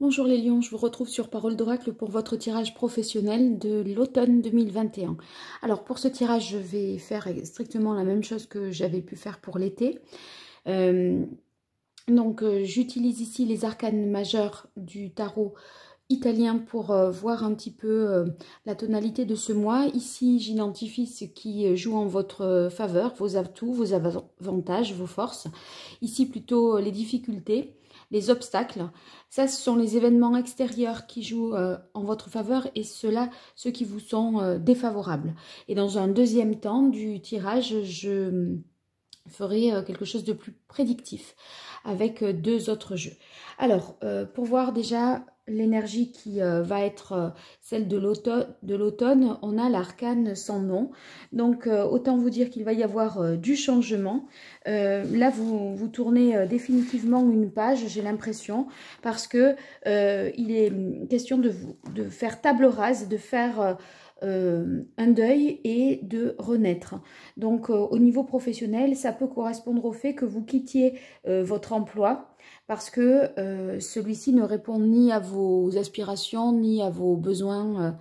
Bonjour les lions, je vous retrouve sur Parole d'Oracle pour votre tirage professionnel de l'automne 2021. Alors pour ce tirage, je vais faire strictement la même chose que j'avais pu faire pour l'été. J'utilise ici les arcanes majeurs du tarot italien pour voir un petit peu la tonalité de ce mois. Ici, j'identifie ce qui joue en votre faveur, vos atouts, vos avantages, vos forces. Ici, plutôt les difficultés, les obstacles. Ça, ce sont les événements extérieurs qui jouent en votre faveur et ceux qui vous sont défavorables. Et dans un deuxième temps du tirage, je ferai quelque chose de plus prédictif avec deux autres jeux. Alors, pour voir déjà l'énergie qui va être celle de l'automne, on a l'arcane sans nom. Donc, autant vous dire qu'il va y avoir du changement. Là, vous tournez définitivement une page, j'ai l'impression, parce que il est question de faire table rase, de faire un deuil et de renaître. Donc au niveau professionnel, ça peut correspondre au fait que vous quittiez votre emploi parce que celui-ci ne répond ni à vos aspirations ni à vos besoins,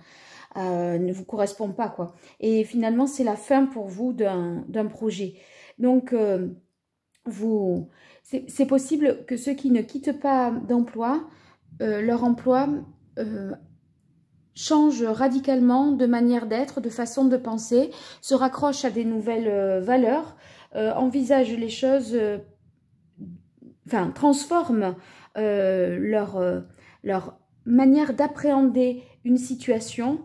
ne vous correspond pas, quoi. Et finalement, c'est la fin pour vous d'un projet. Donc c'est possible que ceux qui ne quittent pas d'emploi, leur emploi change radicalement de manière d'être, de façon de penser, se raccroche à des nouvelles valeurs, envisage les choses, transforme leur manière d'appréhender une situation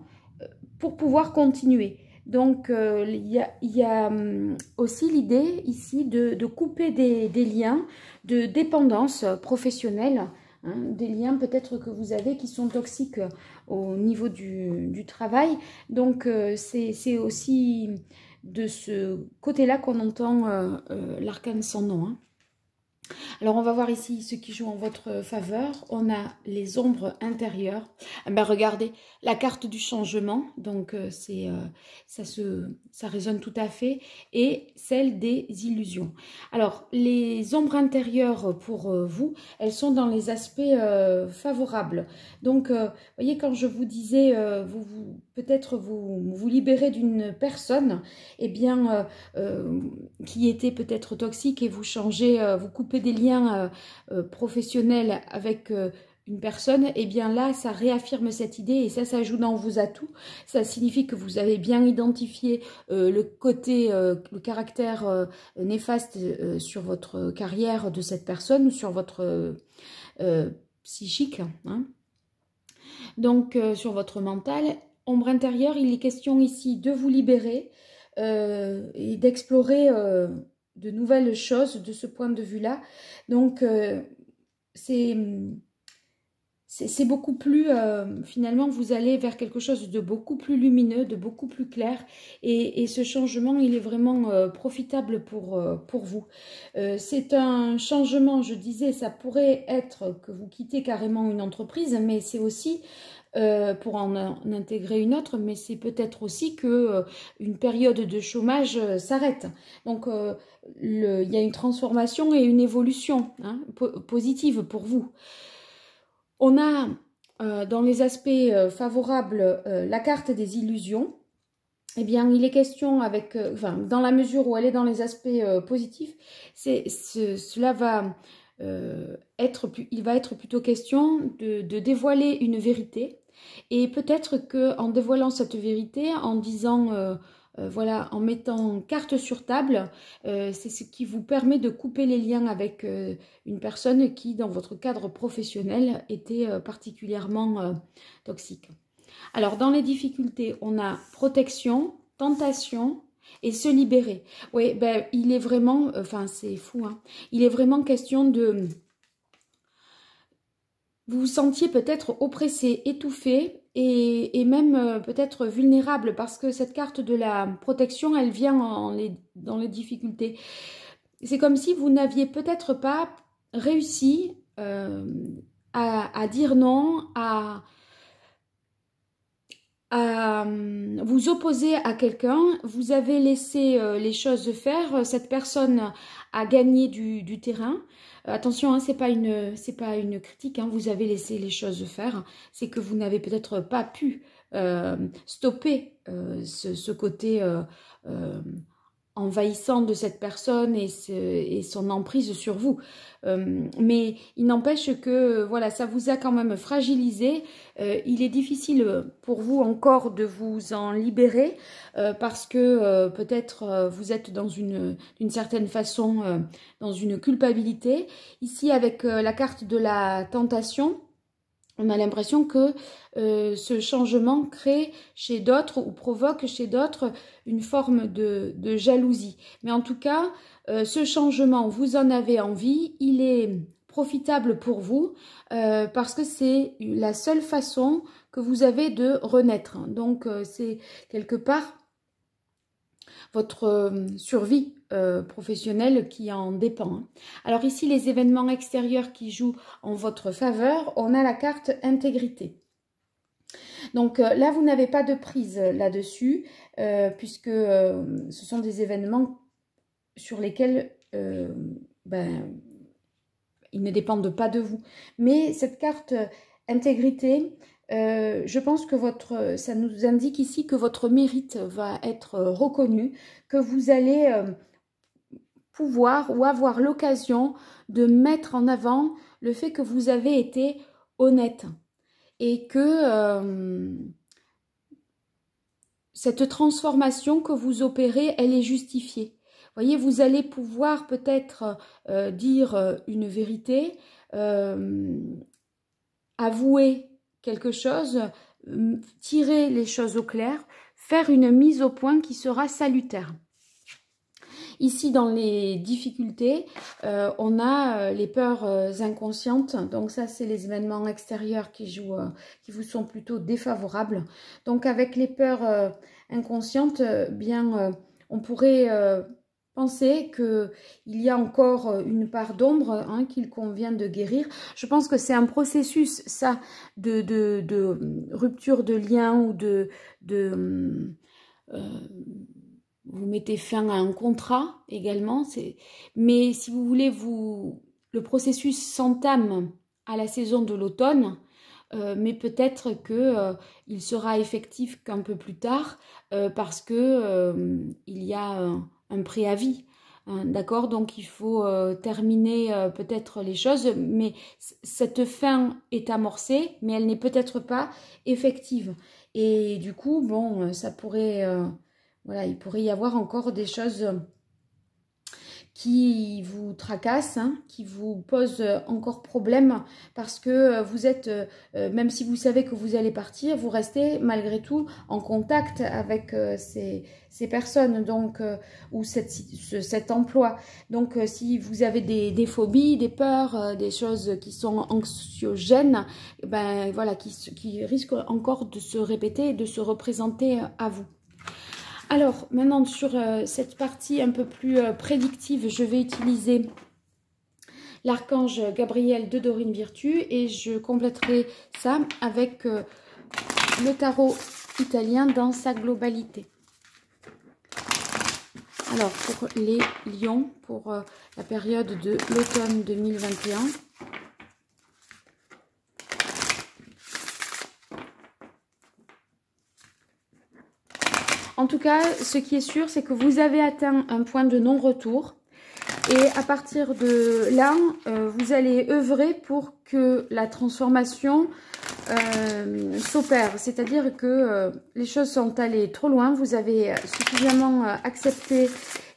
pour pouvoir continuer. Donc, il y a aussi l'idée ici de couper des liens de dépendance professionnelle, hein, des liens peut-être que vous avez qui sont toxiques au niveau du travail. Donc, c'est aussi de ce côté-là qu'on entend l'arcane sans nom, hein. Alors, on va voir ici ce qui joue en votre faveur. On a les ombres intérieures. Regardez, la carte du changement, donc ça résonne tout à fait, et celle des illusions. Alors, les ombres intérieures pour vous, elles sont dans les aspects favorables. Donc, vous voyez, quand je vous disais, peut-être vous libérez d'une personne, eh bien, qui était peut-être toxique et vous changez, vous coupez des liens professionnels avec une personne, et bien là, ça réaffirme cette idée et ça joue dans vos atouts. Ça signifie que vous avez bien identifié le caractère néfaste sur votre carrière de cette personne ou sur votre psychique, hein. Donc, sur votre mental. Ombre intérieure, il est question ici de vous libérer et d'explorer de nouvelles choses de ce point de vue-là. Donc, c'est beaucoup plus, finalement, vous allez vers quelque chose de beaucoup plus lumineux, de beaucoup plus clair. Et ce changement, il est vraiment profitable pour vous. C'est un changement, je disais, ça pourrait être que vous quittez carrément une entreprise, mais c'est aussi pour en intégrer une autre, mais c'est peut-être aussi que une période de chômage s'arrête. Donc, il y a une transformation et une évolution, hein, positive pour vous. On a dans les aspects favorables la carte des illusions. Eh bien, il est question avec, dans la mesure où elle est dans les aspects positifs, cela va il va être plutôt question de dévoiler une vérité. Et peut-être qu'en dévoilant cette vérité, en disant, voilà, en mettant carte sur table, c'est ce qui vous permet de couper les liens avec une personne qui, dans votre cadre professionnel, était particulièrement toxique. Alors, dans les difficultés, on a protection, tentation et se libérer. Oui, il est vraiment, c'est fou, hein, il est vraiment question de... Vous vous sentiez peut-être oppressé, étouffé et même peut-être vulnérable parce que cette carte de la protection, elle vient dans les difficultés. C'est comme si vous n'aviez peut-être pas réussi à dire non, à vous opposer à quelqu'un, vous avez laissé les choses faire, cette personne a gagné du terrain, Attention, hein, c'est pas une critique, hein, vous avez laissé les choses faire. C'est que vous n'avez peut-être pas pu stopper ce côté envahissant de cette personne et son emprise sur vous. Mais il n'empêche que voilà, ça vous a quand même fragilisé. Il est difficile pour vous encore de vous en libérer parce que peut-être vous êtes dans d'une certaine façon dans une culpabilité. Ici, avec la carte de la tentation, on a l'impression que ce changement crée chez d'autres ou provoque chez d'autres une forme de jalousie. Mais en tout cas, ce changement, vous en avez envie, il est profitable pour vous parce que c'est la seule façon que vous avez de renaître. Donc, c'est quelque part votre survie professionnelle qui en dépend. Alors ici, les événements extérieurs qui jouent en votre faveur, on a la carte intégrité. Donc là, vous n'avez pas de prise là-dessus, puisque ce sont des événements sur lesquels ils ne dépendent pas de vous. Mais cette carte intégrité, je pense que ça nous indique ici que votre mérite va être reconnu, que vous allez pouvoir ou avoir l'occasion de mettre en avant le fait que vous avez été honnête et que cette transformation que vous opérez, elle est justifiée. Vous voyez, vous allez pouvoir peut-être dire une vérité, avouer quelque chose, tirer les choses au clair, faire une mise au point qui sera salutaire. Ici, dans les difficultés, on a les peurs inconscientes. Donc ça, c'est les événements extérieurs qui vous sont plutôt défavorables. Donc avec les peurs inconscientes, on pourrait penser qu'il y a encore une part d'ombre qu'il convient de guérir. Je pense que c'est un processus, ça, de rupture de lien ou vous mettez fin à un contrat également. Mais si vous voulez, le processus s'entame à la saison de l'automne, mais peut-être qu'il sera effectif qu'un peu plus tard parce que il y a un préavis. D'accord, donc il faut terminer peut-être les choses, mais cette fin est amorcée, mais elle n'est peut-être pas effective. Et du coup, bon, ça pourrait... voilà, il pourrait y avoir encore des choses qui vous tracassent, qui vous posent encore problème parce que vous êtes, même si vous savez que vous allez partir, vous restez malgré tout en contact avec ces personnes donc, ou cet emploi. Donc si vous avez des phobies, des peurs, des choses qui sont anxiogènes, ben, voilà, qui risquent encore de se répéter et de se représenter à vous. Alors, maintenant, sur cette partie un peu plus prédictive, je vais utiliser l'archange Gabriel de Dorine Virtue et je compléterai ça avec le tarot italien dans sa globalité. Alors, pour les lions, pour la période de l'automne 2021... En tout cas, ce qui est sûr, c'est que vous avez atteint un point de non-retour. Et à partir de là, vous allez œuvrer pour que la transformation s'opère. C'est-à-dire que les choses sont allées trop loin. Vous avez suffisamment accepté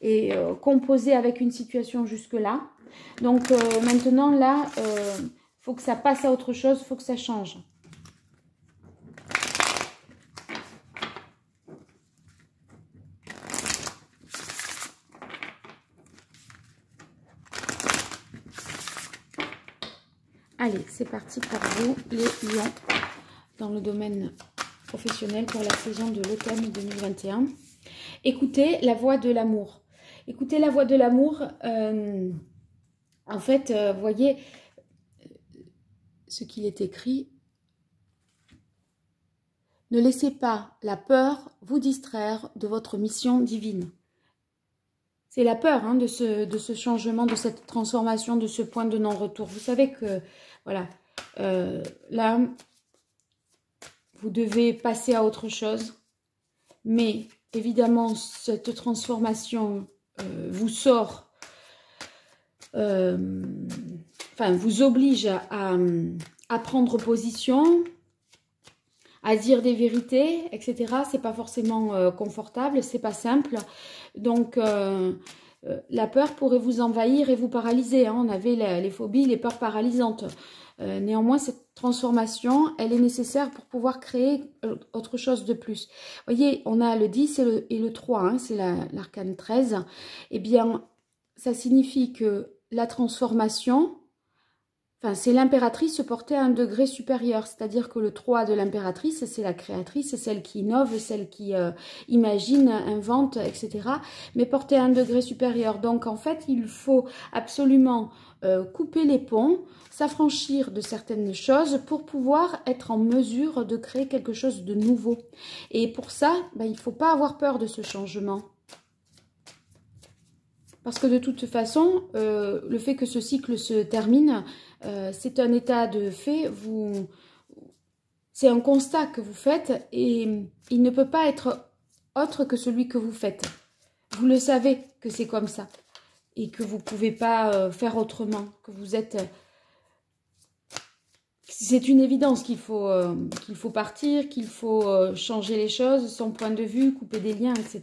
et composé avec une situation jusque-là. Donc maintenant, là, faut que ça passe à autre chose, il faut que ça change. Allez, c'est parti pour vous, les lions, dans le domaine professionnel pour la saison de l'automne 2021. Écoutez la voix de l'amour. Écoutez la voix de l'amour. En fait, voyez ce qu'il est écrit. Ne laissez pas la peur vous distraire de votre mission divine. c'est la peur hein, de ce changement, de cette transformation, de ce point de non-retour. Vous savez que, voilà, là, vous devez passer à autre chose. Mais, évidemment, cette transformation vous sort, enfin, vous oblige à prendre position, à dire des vérités, etc. C'est pas forcément confortable, c'est pas simple. Donc, la peur pourrait vous envahir et vous paralyser. Hein. On avait les phobies, les peurs paralysantes. Néanmoins, cette transformation, elle est nécessaire pour pouvoir créer autre chose de plus. Vous voyez, on a le 10 et le 3, hein, c'est l'arcane 13. Eh bien, ça signifie que la transformation, enfin, c'est l'impératrice se porter à un degré supérieur. C'est-à-dire que le 3 de l'impératrice, c'est la créatrice, celle qui innove, celle qui imagine, invente, etc. Mais porter à un degré supérieur. Donc, en fait, il faut absolument couper les ponts, s'affranchir de certaines choses pour pouvoir être en mesure de créer quelque chose de nouveau. Et pour ça, ben, il ne faut pas avoir peur de ce changement. Parce que de toute façon, le fait que ce cycle se termine, c'est un état de fait, c'est un constat que vous faites et il ne peut pas être autre que celui que vous faites. Vous le savez que c'est comme ça et que vous ne pouvez pas faire autrement, que vous êtes... C'est une évidence qu'il faut partir, qu'il faut changer les choses, son point de vue, couper des liens, etc.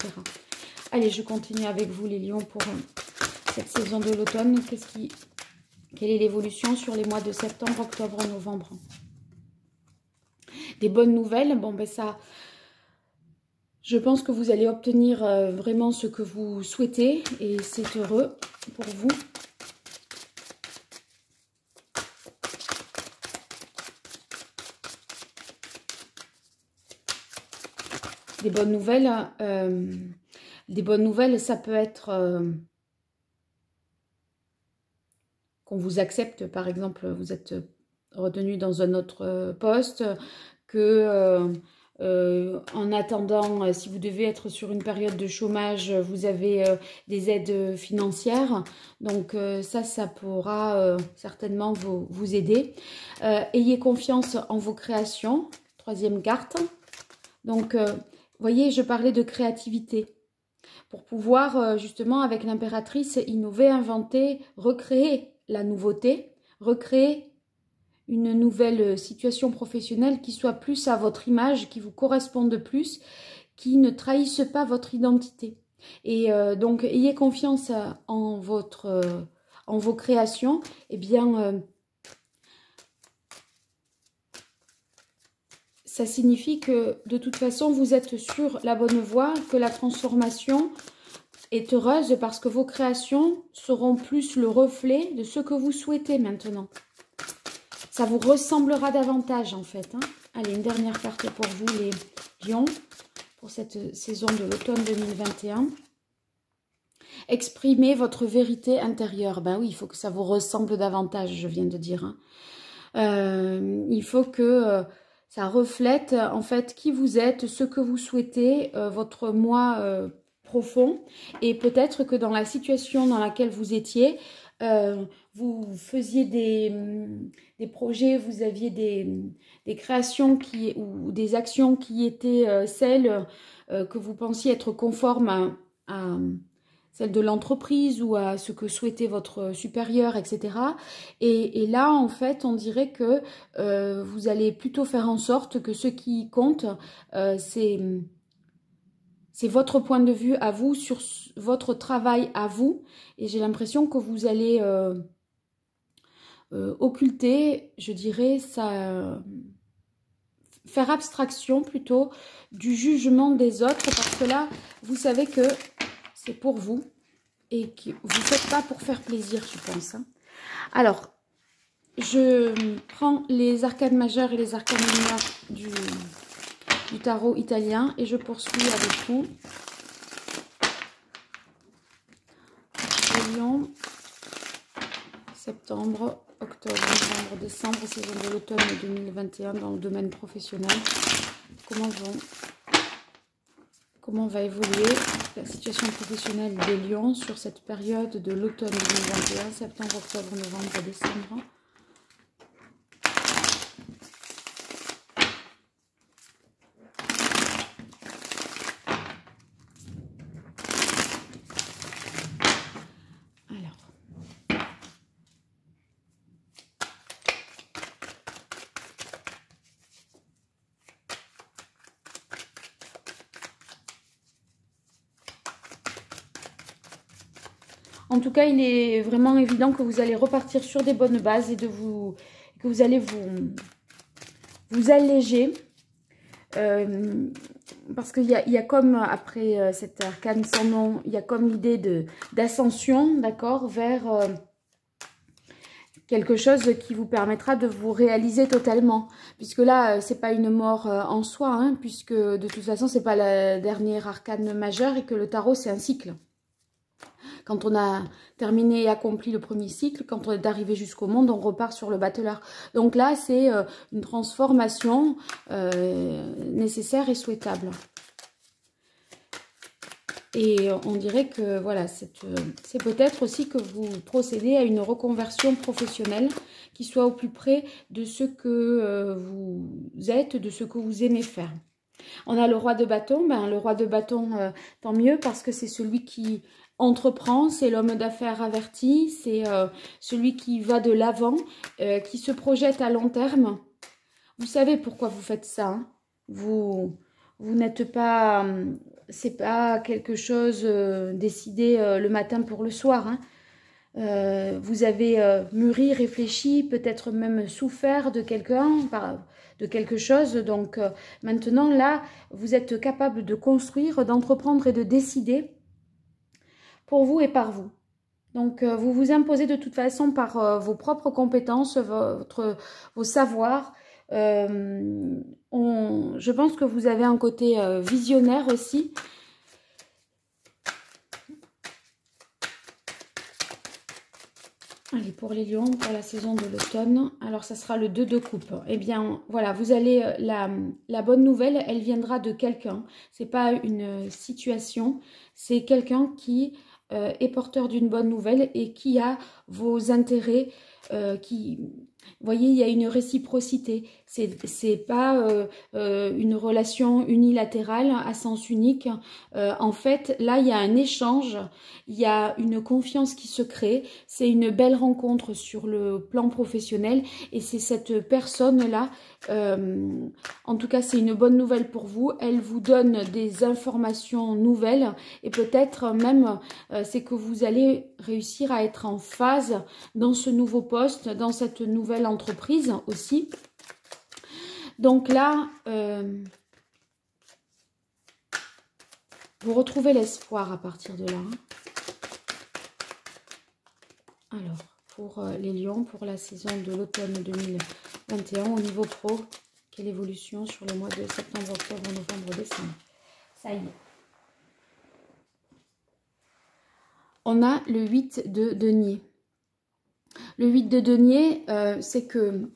Allez, je continue avec vous les lions pour cette saison de l'automne. Quelle est l'évolution sur les mois de septembre, octobre, novembre? Des bonnes nouvelles, bon ben ça, je pense que vous allez obtenir vraiment ce que vous souhaitez et c'est heureux pour vous. Des bonnes nouvelles, ça peut être qu'on vous accepte, par exemple, vous êtes retenu dans un autre poste, que en attendant, si vous devez être sur une période de chômage, vous avez des aides financières. Donc ça pourra certainement vous aider. Ayez confiance en vos créations, troisième carte. Donc, voyez, je parlais de créativité. Pour pouvoir, justement, avec l'impératrice, innover, inventer, recréer la nouveauté, recréer une nouvelle situation professionnelle qui soit plus à votre image, qui vous corresponde plus, qui ne trahisse pas votre identité. Et donc, ayez confiance en vos créations. Eh bien, ça signifie que de toute façon, vous êtes sur la bonne voie, que la transformation est heureuse parce que vos créations seront plus le reflet de ce que vous souhaitez maintenant. Ça vous ressemblera davantage en fait. Hein. Allez, une dernière carte pour vous les lions, pour cette saison de l'automne 2021. Exprimez votre vérité intérieure. Ben oui, il faut que ça vous ressemble davantage, je viens de dire. Hein. Il faut que... ça reflète en fait qui vous êtes, ce que vous souhaitez, votre moi profond. Et peut-être que dans la situation dans laquelle vous étiez, vous faisiez des projets, vous aviez des créations ou des actions qui étaient celles que vous pensiez être conformes à celle de l'entreprise ou à ce que souhaitait votre supérieur, etc. Et là, en fait, on dirait que vous allez plutôt faire en sorte que ce qui compte, c'est votre point de vue à vous, sur votre travail à vous. Et j'ai l'impression que vous allez occulter, je dirais, ça... faire abstraction plutôt du jugement des autres. Parce que là, vous savez que... c'est pour vous et que vous ne faites pas pour faire plaisir, je pense. Hein. Alors, je prends les arcanes majeures et les arcanes mineures du tarot italien et je poursuis avec vous. Lion, septembre, octobre, novembre, décembre, saison de l'automne 2021 dans le domaine professionnel. comment va évoluer la situation professionnelle des lions sur cette période de l'automne 2021, septembre, octobre, novembre, décembre. En tout cas, il est vraiment évident que vous allez repartir sur des bonnes bases et que vous allez vous alléger. Parce qu'il y a comme, après cet arcane sans nom, il y a comme l'idée d'ascension, d'accord, vers quelque chose qui vous permettra de vous réaliser totalement. Puisque là, c'est pas une mort en soi, hein, puisque de toute façon, c'est pas la dernière arcane majeure et que le tarot, c'est un cycle. Quand on a terminé et accompli le premier cycle, quand on est arrivé jusqu'au monde, on repart sur le battleur. Donc là, c'est une transformation nécessaire et souhaitable. Et on dirait que voilà, c'est peut-être aussi que vous procédez à une reconversion professionnelle qui soit au plus près de ce que vous êtes, de ce que vous aimez faire. On a le roi de bâton. Ben, le roi de bâton, tant mieux, parce que c'est celui qui entreprend, c'est l'homme d'affaires averti, c'est celui qui va de l'avant, qui se projette à long terme. Vous savez pourquoi vous faites ça, hein. Vous n'êtes pas... c'est pas quelque chose décidé le matin pour le soir, hein. Vous avez mûri, réfléchi, peut-être même souffert de quelqu'un, de quelque chose. Donc maintenant, là, vous êtes capable de construire, d'entreprendre et de décider pour vous et par vous. Donc, vous vous imposez de toute façon par vos propres compétences, vos savoirs. Je pense que vous avez un côté visionnaire aussi. Allez, pour les lions, pour la saison de l'automne, alors ça sera le 2 de coupe. Eh bien, voilà, vous allez, la bonne nouvelle, elle viendra de quelqu'un. C'est pas une situation, c'est quelqu'un qui est porteur d'une bonne nouvelle et qui a vos intérêts, vous voyez, il y a une réciprocité. C'est pas une relation unilatérale à sens unique. En fait, là, il y a un échange, il y a une confiance qui se crée. C'est une belle rencontre sur le plan professionnel et c'est cette personne-là, en tout cas, c'est une bonne nouvelle pour vous. Elle vous donne des informations nouvelles et peut-être même, c'est que vous allez réussir à être en phase dans ce nouveau poste, dans cette nouvelle entreprise aussi. Donc là, vous retrouvez l'espoir à partir de là. Alors, pour les lions, pour la saison de l'automne 2021, au niveau pro, quelle évolution sur le mois de septembre, octobre, novembre, décembre? Ça y est. On a le 8 de denier. Le 8 de denier, c'est que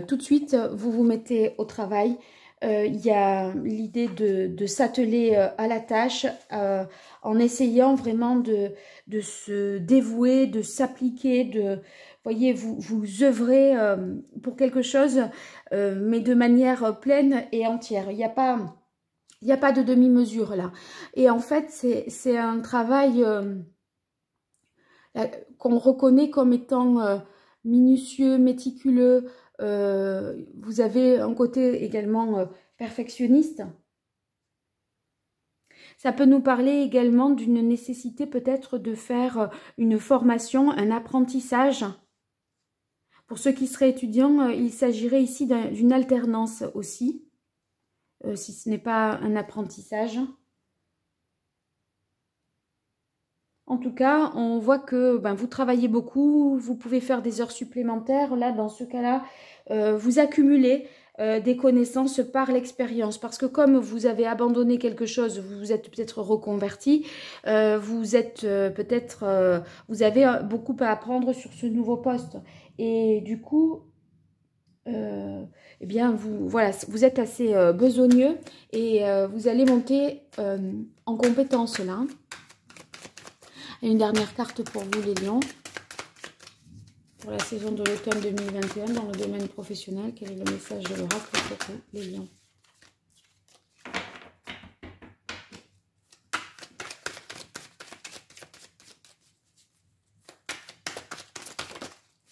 tout de suite, vous vous mettez au travail. Il y a l'idée de s'atteler à la tâche en essayant vraiment de se dévouer, de s'appliquer, voyez, vous œuvrez pour quelque chose, mais de manière pleine et entière. Il n'y a pas de demi-mesure là. Et en fait, c'est un travail qu'on reconnaît comme étant minutieux, méticuleux. Vous avez un côté également perfectionniste. Ça peut nous parler également d'une nécessité peut-être de faire une formation, un apprentissage. Pour ceux qui seraient étudiants, il s'agirait ici d'une alternance aussi, si ce n'est pas un apprentissage. En tout cas, on voit que vous travaillez beaucoup, vous pouvez faire des heures supplémentaires. Là, dans ce cas-là, vous accumulez des connaissances par l'expérience. Parce que comme vous avez abandonné quelque chose, vous vous êtes peut-être reconverti, vous avez beaucoup à apprendre sur ce nouveau poste. Et du coup, eh bien, voilà, vous êtes assez besogneux et vous allez monter en compétence là. Et une dernière carte pour vous, les lions. Pour la saison de l'automne 2021, dans le domaine professionnel, quel est le message de l'oracle pour vous, les lions?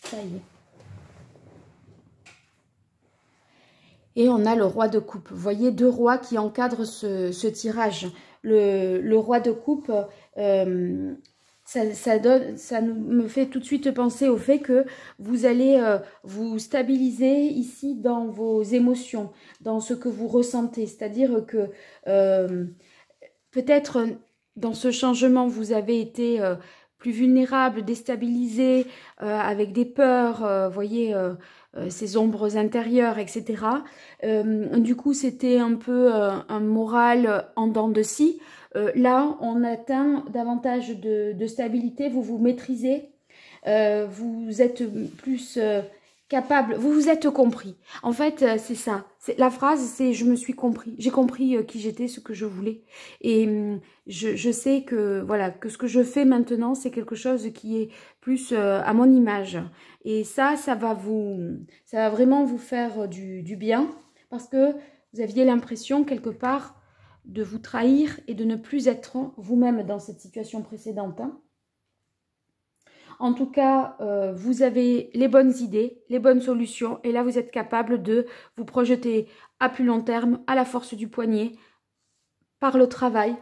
Ça y est. Et on a le roi de coupe. Vous voyez, deux rois qui encadrent ce tirage. Le roi de coupe, ça me fait tout de suite penser au fait que vous allez vous stabiliser ici dans vos émotions, dans ce que vous ressentez. C'est-à-dire que peut-être dans ce changement, vous avez été plus vulnérable, déstabilisé, avec des peurs, voyez, ces ombres intérieures, etc. Du coup, c'était un peu un moral en dents de scie. Là, on atteint davantage de stabilité, vous vous maîtrisez, vous êtes plus capable, vous vous êtes compris. En fait, c'est ça. La phrase, c'est « je me suis compris ». J'ai compris qui j'étais, ce que je voulais. Et je sais que, voilà, que ce que je fais maintenant, c'est quelque chose qui est plus à mon image. Et ça va vraiment vous faire du bien, parce que vous aviez l'impression, quelque part, de vous trahir et de ne plus être vous-même dans cette situation précédente. En tout cas, vous avez les bonnes idées, les bonnes solutions, et là, vous êtes capable de vous projeter à plus long terme, à la force du poignet, par le travail,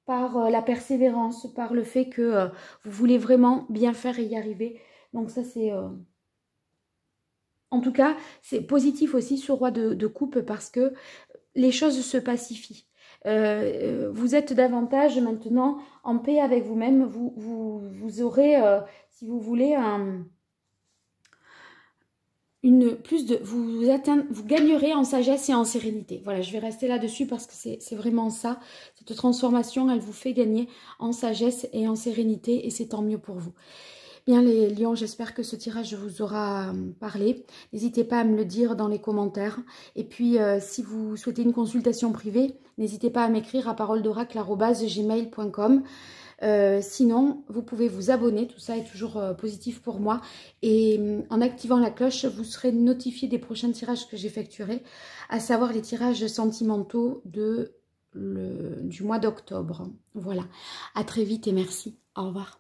par la persévérance, par le fait que vous voulez vraiment bien faire et y arriver. Donc ça, c'est... En tout cas, c'est positif aussi ce roi de coupe parce que les choses se pacifient. Vous êtes davantage maintenant en paix avec vous-même. Vous aurez, si vous voulez, vous gagnerez en sagesse et en sérénité. Voilà, je vais rester là-dessus parce que c'est vraiment ça. Cette transformation, elle vous fait gagner en sagesse et en sérénité et c'est tant mieux pour vous. Bien les lions, j'espère que ce tirage vous aura parlé. N'hésitez pas à me le dire dans les commentaires. Et puis, si vous souhaitez une consultation privée, n'hésitez pas à m'écrire à paroledoracle@gmail.com. Sinon, vous pouvez vous abonner, tout ça est toujours positif pour moi. Et en activant la cloche, vous serez notifié des prochains tirages que j'effectuerai, à savoir les tirages sentimentaux du mois d'octobre. Voilà, à très vite et merci. Au revoir.